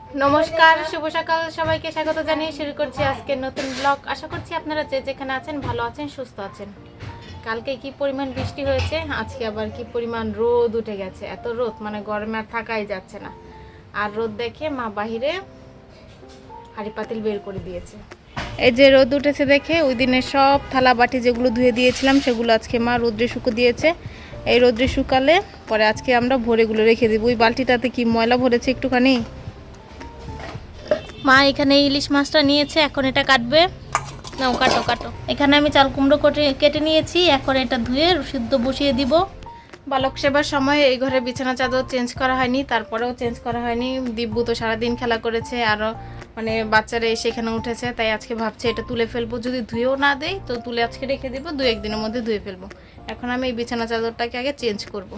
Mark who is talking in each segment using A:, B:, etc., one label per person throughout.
A: নমস্কার, শুভ সকাল সবাইকে স্বাগত জানিয়ে শুরু করছি আজকে নতুন ব্লগ। আশা করছি আপনারা যে যেখানে আছেন ভালো আছেন, সুস্থ আছেন। কালকে কি পরিমাণ বৃষ্টি হয়েছে, আজকে আবার কি পরিমাণ রোদ উঠে গেছে। এত রোদ মানে গরমে আর থাকাই যাচ্ছে না। আর রোদ দেখে মা বাহিরে হাঁড়ি পাতিল বের করে দিয়েছে। এই যে রোদ উঠেছে দেখে ওই দিনের সব থালা বাটি যেগুলো ধুয়ে দিয়েছিলাম সেগুলো আজকে মা রোদ্রে শুকো দিয়েছে। এই রোদ্রে শুকালে পরে আজকে আমরা ভোরেগুলো রেখে দেবো। ওই বালতিটাতে কি ময়লা ভরেছে একটুখানি। মা এখানে ইলিশ মাছটা নিয়েছে, এখন এটা কাটবে। নাও কাটো কাটো। এখানে আমি চাল কুমড়ো কেটে নিয়েছি, এখন এটা ধুয়ে সিদ্ধ বসিয়ে দিব। বালক সেবার সময় এই ঘরে বিছানা চাদর চেঞ্জ করা হয়নি, তারপরেও চেঞ্জ করা হয়নি। দিব্যু তো সারাদিন খেলা করেছে, আরও মানে বাচ্চারা এসে এখানে উঠেছে, তাই আজকে ভাবছি এটা তুলে ফেলবো। যদি ধুয়েও না দেয় তো তুলে আজকে রেখে দেবো, 2-1 দিনের মধ্যে ধুয়ে ফেলবো। এখন আমি এই বিছানা চাদরটাকে আগে চেঞ্জ করব।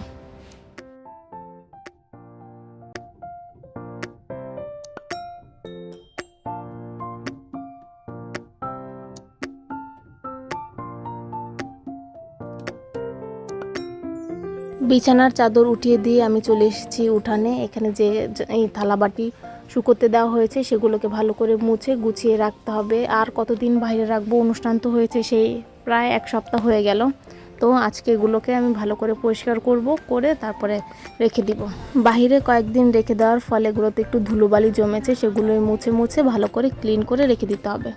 A: বিছানার চাদর উঠিয়ে দিয়ে আমি চলে এসেছি উঠানে। এখানে যে এই থালাবাটি শুকোতে দেওয়া হয়েছে সেগুলোকে ভালো করে মুছে গুছিয়ে রাখতে হবে। আর কতদিন বাইরে রাখবো, অনুষ্ঠান তো হয়েছে সেই প্রায় 1 সপ্তাহ হয়ে গেল। তো আজকে এগুলোকে আমি ভালো করে পরিষ্কার করব, করে তারপরে রেখে দিব। বাইরে কয়েকদিন রেখে দেওয়ার ফলে এগুলোতে একটু ধুলোবালি জমেছে, সেগুলোই মুছে মুছে ভালো করে ক্লিন করে রেখে দিতে হবে।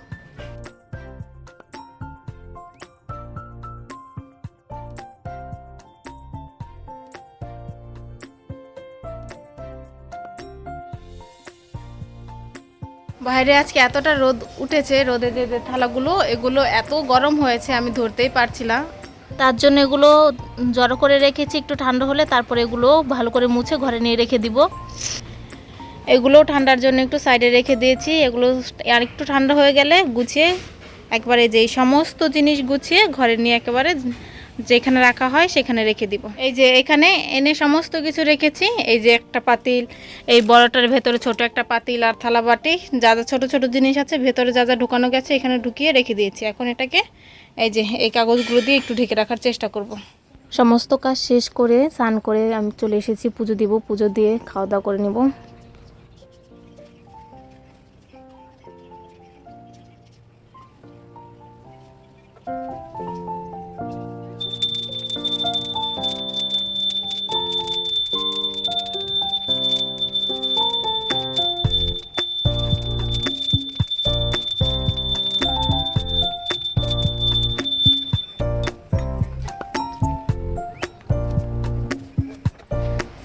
A: বাইরে আজকে এতটা রোদ উঠেছে, রোদে যে থালাগুলো এগুলো এত গরম হয়েছে আমি ধরতেই পারছিলাম। তার জন্য এগুলো জড়ো করে রেখেছি, একটু ঠান্ডা হলে তারপরে এগুলো ভালো করে মুছে ঘরে নিয়ে রেখে দিব। এগুলো ঠান্ডার জন্য একটু সাইডে রেখে দিয়েছি। এগুলো আর একটু ঠান্ডা হয়ে গেলে গুছিয়ে একবারে যেই সমস্ত জিনিস গুছিয়ে ঘরে নিয়ে একেবারে যেখানে রাখা হয় সেখানে রেখে দিব। এই যে এখানে এনে সমস্ত কিছু রেখেছি। এই যে একটা পাতিল, এই বড়টার ভেতরে ছোট একটা পাতিল আর থালা বাটি, যা যা ছোট ছোট জিনিস আছে ভেতরে যা যা ঢুকানো গেছে এখানে ঢুকিয়ে রেখে দিয়েছি। এখন এটাকে এই যে এই কাগজগুলো দিয়ে একটু ঢেকে রাখার চেষ্টা করব। সমস্ত কাজ শেষ করে স্নান করে আমি চলে এসেছি পুজো দিব। পুজো দিয়ে খাওয়া দাওয়া করে নেব।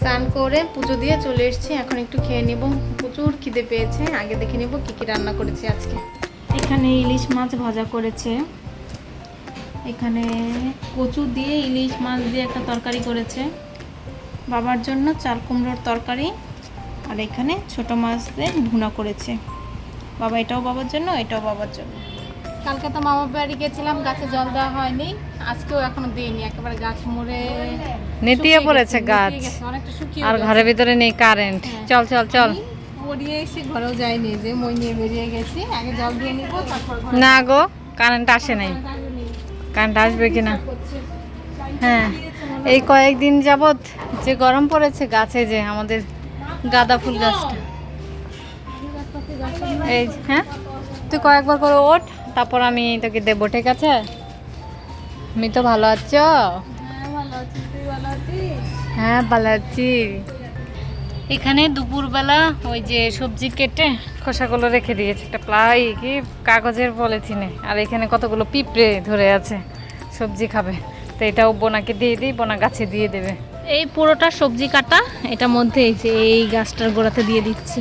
A: স্নান করে পুজো দিয়ে চলে এসেছি, এখন একটু খেয়ে নেব। প্রচুর খিদে পেয়েছে, আগে দেখে নেব কী কী রান্না করেছি আজকে। এখানে ইলিশ মাছ ভাজা করেছে, এখানে কচু দিয়ে ইলিশ মাছ দিয়ে একটা তরকারি করেছে, বাবার জন্য চাল কুমড়োর তরকারি, আর এখানে ছোট মাছ দিয়ে ভুনা করেছে। বাবা এটাও বাবার জন্য, এটাও বাবার জন্য। কালকে তো মামার বাড়ি গেছিলাম, গাছে জল দেওয়া হয়নি, আজকেও এখনো দিইনি। একেবারে গাছ মরে
B: নেতিয়ে পড়েছে গাছ,
A: অনেকটা শুকিয়ে
B: আর ঘরের ভিতরে নেই কারেন্ট। চল চল চল।
A: পড়িয়ে এসে ঘরেও যায়নি, যে মই নিয়ে বেরিয়ে গেছি। আগে জল দিয়ে নিব, তারপর
B: না গো, কারেন্ট আসে নাই। কারেন্ট আসবে কিনা। হ্যাঁ, এই কয়েকদিন যাবত যে গরম পড়েছে, গাছে যে আমাদের গাঁদা ফুল গাছটা, এই হ্যাঁ, তুই কয়েকবার করে ওঠ, তারপর আমি তোকে দেবো, ঠিক আছে? আমি তো ভালো আছো? হ্যাঁ ভালো আছি। এখানে দুপুরবেলা ওই যে সবজি কেটে খোসাগুলো রেখে দিয়েছে একটা কি কাগজের পলিথিনে, আর এখানে কতগুলো পিঁপড়ে ধরে আছে, সবজি খাবে। তো এটাও বোনাকে দিয়ে দিই, বোনা গাছে দিয়ে দেবে।
A: এই পুরোটা সবজি কাটা, এটার মধ্যে এই যে এই গাছটার গোড়াতে দিয়ে দিচ্ছি।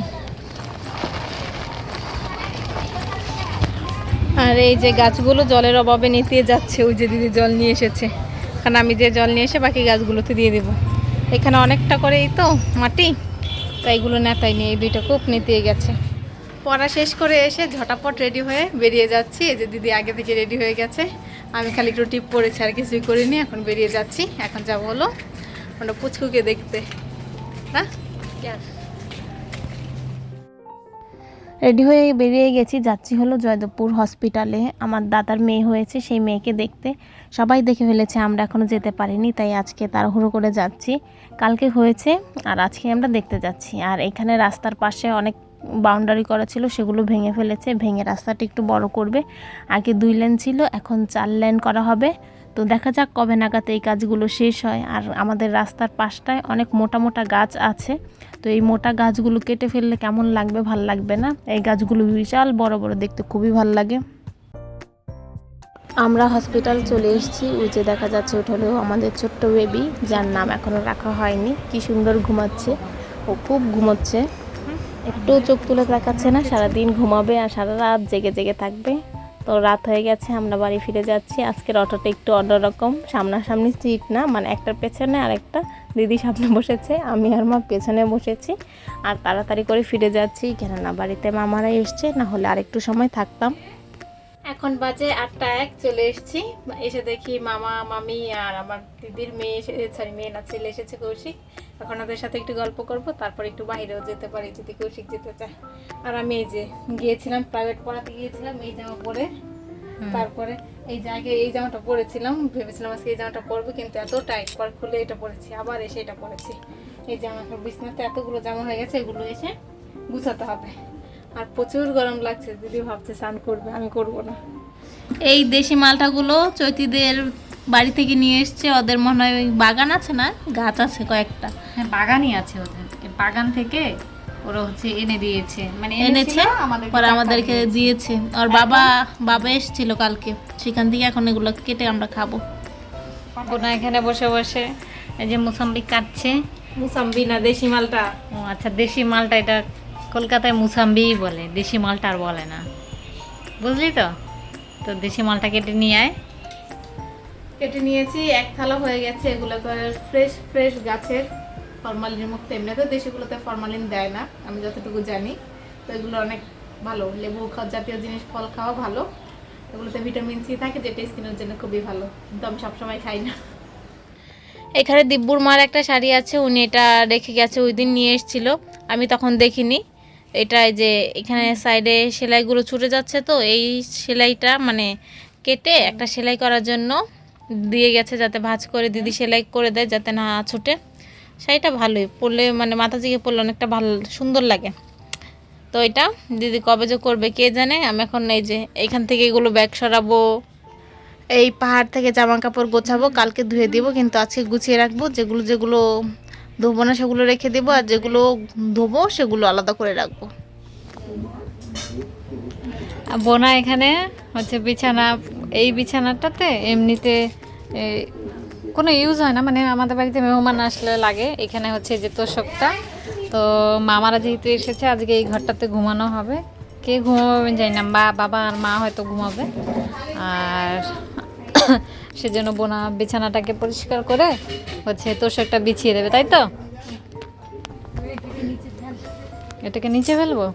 A: আর এই যে গাছগুলো জলের অভাবে নিতে যাচ্ছে, ওই যে দিদি জল নিয়ে এসেছে, কারণ আমি যে জল নিয়ে এসে বাকি গাছগুলোতে দিয়ে দেবো। এখানে অনেকটা করে এই তো মাটি, তাই এগুলো নেতাই নিয়ে এই দুইটা খুব নিতে গেছে। পড়া শেষ করে এসে ঝটাপট রেডি হয়ে বেরিয়ে যাচ্ছি। এই যে দিদি আগে থেকে রেডি হয়ে গেছে, আমি খালি একটু টিপ পরেছি, আর কিছুই করিনি। এখন বেরিয়ে যাচ্ছি। এখন যাবো হলো ওটা পুচকুকে দেখতে, না? রেডি হয়ে বেরিয়ে গেছি, যাচ্ছি হলো জয়দেবপুর হসপিটালে। আমার দাদার মেয়ে হয়েছে, সেই মেয়েকে দেখতে। সবাই দেখে ফেলেছে, আমরা এখনও যেতে পারিনি, তাই আজকে তাড়াহুড়ো করে যাচ্ছি। কালকে হয়েছে আর আজকে আমরা দেখতে যাচ্ছি। আর এখানে রাস্তার পাশে অনেক বাউন্ডারি করা ছিল সেগুলো ভেঙে ফেলেছে, ভেঙে রাস্তাটা একটু বড় করবে। আগে 2 লেন ছিল, এখন 4 লেন করা হবে। তো দেখা যাক কবে নাগাদ এই কাজগুলো শেষ হয়। আর আমাদের রাস্তার পাশটায় অনেক মোটা মোটা গাছ আছে, তো এই মোটা গাছগুলো কেটে ফেললে কেমন লাগবে, ভাল লাগবে না। এই গাছগুলো বিশাল বড় বড়, দেখতে খুবই ভাল লাগে। আমরা হসপিটাল চলে এসেছি। ওই যে দেখা যাচ্ছে ওটা হলো আমাদের ছোট্ট বেবি, যার নাম এখনও রাখা হয়নি। কি সুন্দর ঘুমাচ্ছে, ও খুব ঘুমোচ্ছে, একটু চোখ তুলে তাকাচ্ছে না। সারাদিন ঘুমাবে আর সারা রাত জেগে জেগে থাকবে। তো রাত হয়ে গেছে, আমরা বাড়ি ফিরে যাচ্ছি। আজকের অটোটা একটু অন্যরকম, সামনাসামনি সিট না, মানে একটার পেছনে আর একটা দিদি সামনে বসেছে, আমি আর মা পেছনে বসেছি। আর তাড়াতাড়ি করে ফিরে যাচ্ছি, কেননা বাড়িতে মামারা এসছে, না হলে আর একটু সময় থাকতাম। এখন বাজে 8:01, চলে এসেছি। এসে দেখি মামা মামি আর আমার দিদির মেয়ে মেয়ে না ছেলে এসেছে, কৌশিক। এখন ওদের সাথে একটু গল্প করব, তারপর একটু বাইরেও যেতে পারি যদি কৌশিক যেতে চায়। আর আমি এই যে গিয়েছিলাম, প্রাইভেট পড়াতে গিয়েছিলাম এই জামা পরে। তারপরে এই জায়গায় এই জামাটা পরেছিলাম, ভেবেছিলাম আজকে এই জামাটা পরবো, কিন্তু এত টাইট, পর খুলে এটা পরেছি, আবার এসে এটা পরেছি। এই জামা বিছনাতে এতগুলো জামা হয়ে গেছে, এগুলো এসে গুছাতে হবে। আর প্রচুর গরম লাগছে, দিদি ভাবছে স্নান করবে, আমি করব না। এই দেশি মালটাগুলো চৈতিদের বাড়ি থেকে নিয়ে এসছে। ওদের মনে হয় ওই বাগান আছে না, গাছ আছে কয়েকটা।
B: হ্যাঁ, বাগানই আছে ওদের। এই বাগান থেকে ওরা হচ্ছে এনে দিয়েছে, মানে
A: এনেছে, পরে আমাদেরকে দিয়েছে। আর বাবা এসেছিল কালকে, সেখান থেকে এখন এগুলো কেটে আমরা খাবো।
B: বোনা এখানে বসে বসে এই যে মুসাম্বি কাটছে।
A: মুসাম্বি না, দেশি মালটা।
B: ও আচ্ছা, দেশি মালটা। এটা কলকাতায় মুসাম্বিই বলে, দেশি মালটা আর বলে না, বুঝলি তো? তো দেশি মালটা কেটে নিয়ে আয়।
A: কেটে নিয়েছি, এক থালা হয়ে গেছে। এগুলো ফ্রেশ ফ্রেশ গাছের, ফরমালিন মুক্ত। এমনিতে দেশিগুলোতে ফরমালিন দেয় না, আমি যতটুকু জানি। তো এগুলো অনেক ভালো, লেবু জাতীয় জিনিস, ফল খাওয়া ভালো। এগুলোতে ভিটামিন সি থাকে, যেটা স্কিনের জন্য খুবই ভালো, কিন্তু আমি সবসময় খাই না। এখানে দিব্যুর মার একটা শাড়ি আছে, উনি এটা রেখে গেছে, ওই দিন নিয়ে এসেছিল, আমি তখন দেখিনি। এটা যে এখানে সাইডে সেলাইগুলো ছুটে যাচ্ছে, তো এই সেলাইটা মানে কেটে একটা সেলাই করার জন্য দিয়ে গেছে, যাতে ভাঁজ করে দিদি সেলাই করে দেয়, যাতে না ছুটে। শাড়িটা ভালোই, পরলে মানে মাথা থেকে পরলে অনেকটা ভালো সুন্দর লাগে। তো এটা দিদি কবে যে করবে কে জানে। আমি এখন এই যে এইখান থেকে এগুলো ব্যাগ সরাবো, এই পাহাড় থেকে জামা কাপড় গোছাবো, কালকে ধুয়ে দিব, কিন্তু আজকে গুছিয়ে রাখবো। যেগুলো যেগুলো ধোবো না সেগুলো রেখে দেবো, আর যেগুলো ধোবো সেগুলো আলাদা করে রাখবো।
B: বোনা এখানে হচ্ছে বিছানা, এই বিছানাটাতে এমনিতে কোনো ইউজ হয় না, মানে আমাদের বাড়িতে মেহমান আসলে লাগে। এখানে হচ্ছে যে তোষকটা, তো মামারা যেহেতু এসেছে আজকে এই ঘরটাতে ঘুমানো হবে। কে ঘুমাবে জানি না, বাবা আর মা হয়তো ঘুমাবে। আর সেজন্য বোনা বিছানাটাকে পরিষ্কার করে হচ্ছে তোষকটা বিছিয়ে দেবে, তাই তো? এটাকে নিচে ফেলবো।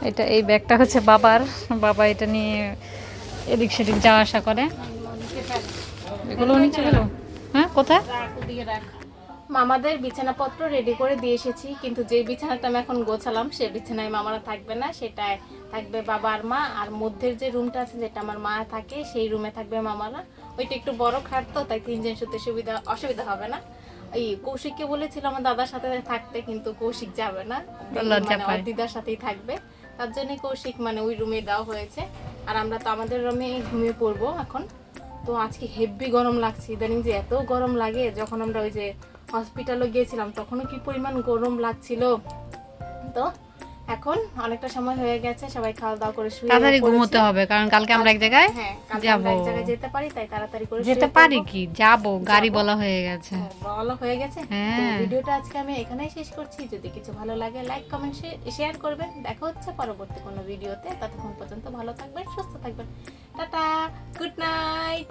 B: এটা এই ব্যাগটা হচ্ছে বাবা এটা নিয়ে এদিক সেদিক যাওয়া আসা করে। এগুলো নিচে ফেলবো। হ্যাঁ, কোথায়?
A: মামাদের বিছানাপত্র রেডি করে দিয়ে এসেছি, কিন্তু যে বিছানাটা আমি এখন গোছালাম সে বিছানায় মামারা থাকবে না, সেটায় থাকবে বাবা আর মা। আর মধ্যের যে রুমটা আছে, যেটা আমার মা থাকে, সেই রুমে থাকবে মামারা। ওইটা একটু বড় খাট, তো তাই 3 জন শুতে অসুবিধা হবে না। এই কৌশিককে বলেছিল আমার দাদার সাথে থাকতে, কিন্তু কৌশিক যাবে না, মানে দিদার সাথেই থাকবে। তার জন্য কৌশিক মানে ওই রুমে দেওয়া হয়েছে। আর আমরা তো আমাদের রুমে ঘুমিয়ে পড়বো এখন। তো আজকে হেভি গরম লাগছে, ইদানিং যে এত গরম লাগে। যখন আমরা ওই যে হসপিটালে গিয়েছিলাম তখনও কি পরিমাণ গরম লাগছিল। তো এখন অনেকটা সময় হয়ে গেছে, সবাই খাওয়া দাওয়া করে শুয়ে
B: তাড়াতাড়ি ঘুমোতে হবে, কারণ কালকে আমরা এক জায়গায়
A: যাব, এক জায়গায় যেতে পারি, তাই তাড়াতাড়ি করে
B: যেতে পারি কি যাব, গাড়ি বলা হয়ে গেছে।
A: তো ভিডিওটা আজকে আমি এখানেই শেষ করছি। যদি কিছু ভালো লাগে লাইক কমেন্ট শেয়ার করবেন। দেখা হচ্ছে পরবর্তী কোনো ভিডিওতে, ততক্ষণ পর্যন্ত ভালো থাকবেন, সুস্থ থাকবেন। Tata, good night.